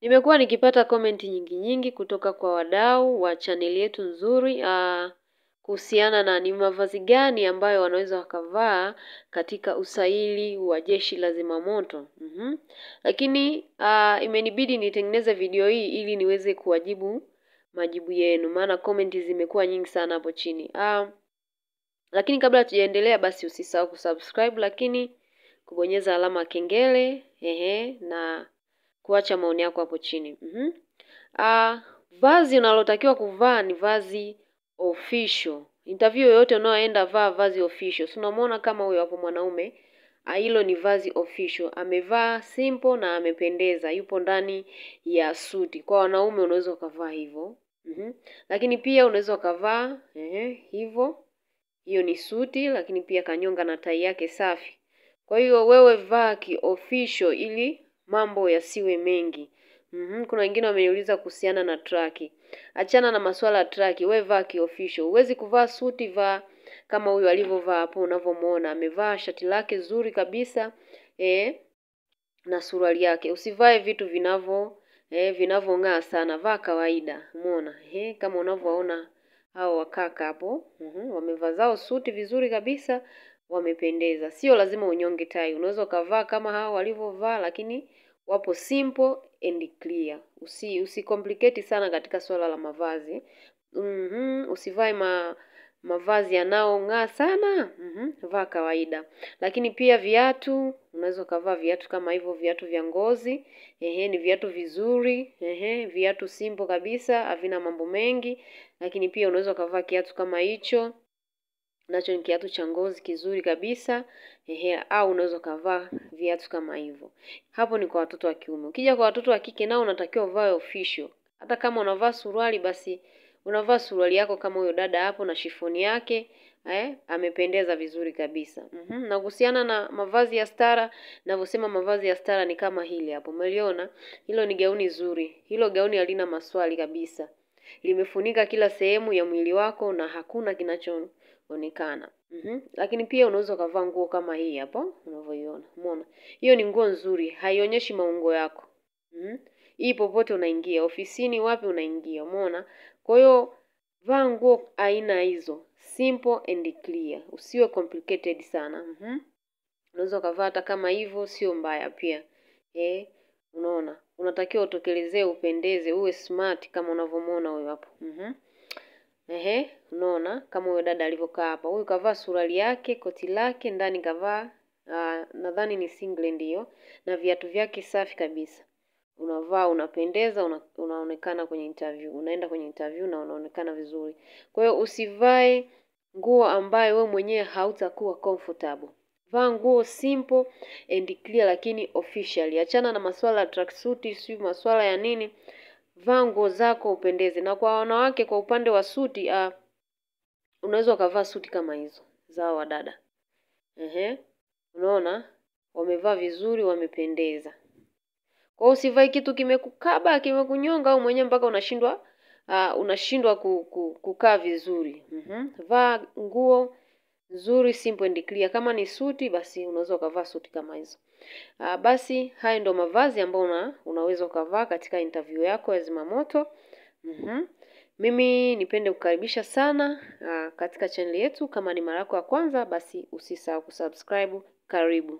Nimekuwa nikipata comment nyingi kutoka kwa wadau wa channel yetu nzuri kuhusiana na ni mavazi gani ambayo wanaweza wakavaa katika usaili wa jeshi la zimamoto. Lakini imenibidi nitengeneze video hii ili niweze kuwajibu majibu yenu, maana comment zimekuwa nyingi sana hapo chini. Lakini kabla tujaendelea, basi usisahau kusubscribe, lakini kubonyeza alama kengele, na kuacha maoni yako hapo chini. Vazi unalotakiwa kuvaa ni vazi official. Interview yoyote unaoenda vaa vazi official. Si unamwona kama huyo hapo mwanaume? Hilo ni vazi official. Amevaa simple na amependeza. Yupo ndani ya suti. Kwa wanaume unaweza ukavaa hivyo. Lakini pia unaweza ukavaa hivyo. Hiyo ni suti, lakini pia kanyonga na tai yake safi. Kwa hiyo wewe vaa ki-official ili mambo yasiwe mengi. Kuna wengine wameniuliza kuhusiana na traki. Achana na masuala ya traki, wewe vaa ki-official. Huwezi kuvaa suti, vaa kama huyu alivyovaa hapo unavyomuona. Amevaa shati lake zuri kabisa na suruali yake. Usivae vitu vinavong'aa sana, vaa kawaida. Umeona? Kama unavyoona hao wakaka hapo, wamevaa zao suti vizuri kabisa, wamependeza. Sio lazima unyonge tai. Unaweza ukavaa kama hao walivyovaa, lakini wapo simple and clear. Usicomplicate sana katika swala la mavazi. Usivae mavazi yanaong'aa sana. Vaa kawaida. Lakini pia viatu, unaweza ukavaa viatu kama hivyo, viatu vya ngozi. Ni viatu vizuri, viatu simple kabisa, havina mambo mengi. Lakini pia unaweza ukavaa kiatu kama hicho, nacho ni kiatu cha ngozi kizuri kabisa. Au unaweza ukavaa viatu kama hivyo. Hapo ni kwa watoto wa kiume. Ukija kwa watoto wa kike nao unatakiwa uvae official. Hata kama unavaa suruali, basi unavaa suruali yako kama huyo dada hapo na shifoni yake. Amependeza vizuri kabisa. Na kuhusiana na mavazi ya stara, ninavyosema mavazi ya stara ni kama hili hapo. Umeliona? Hilo ni gauni zuri. Hilo gauni halina maswali kabisa. Limefunika kila sehemu ya mwili wako na hakuna kinachoonekana. Lakini pia unaweza ukavaa nguo kama hii hapo unavyoiona. Umeona? Hiyo ni nguo nzuri, haionyeshi maungo yako. Hii popote unaingia, ofisini wapi unaingia, umeona? Kwa hiyo vaa nguo aina hizo, simple and clear. Usiwe complicated sana. Unaweza ukavaa hata kama hivyo, sio mbaya pia. Unaona? Unatakiwa utokelezee, upendeze, uwe smart kama unavyomuona huyo hapo. Unaona kama huyo dada alivyokaa hapa. Huyu kavaa suruali yake, koti lake, ndani kavaa nadhani ni singlet hiyo, na viatu vyake safi kabisa. Unavaa, unapendeza, unaonekana kwenye interview. Unaenda kwenye interview na unaonekana vizuri. Kwa hiyo usivae nguo ambayo wewe mwenyewe hautakuwa comfortable. Vaa nguo simple and clear lakini officially. Achana na masuala ya tracksuit, sio masuala ya nini. Vaa nguo zako upendeze. Na kwa wanawake kwa upande wa suti, unaweza ukavaa suti kama hizo za wadada. Unaona? Wamevaa vizuri, wamependeza. Kwa hiyo usivae kitu kimekukaba, kimekunyonga au mwenyewe mpaka unashindwa kukaa vizuri. Vaa nguo nzuri, simple and clear. Kama ni suti, basi unaweza ukavaa suti kama hizo. Basi haya ndio mavazi ambayo unaweza ukavaa katika interview yako ya zimamoto. Mimi nipende kukaribisha sana katika channel yetu. Kama ni mara yako ya kwanza, basi usisahau kusubscribe. Karibu.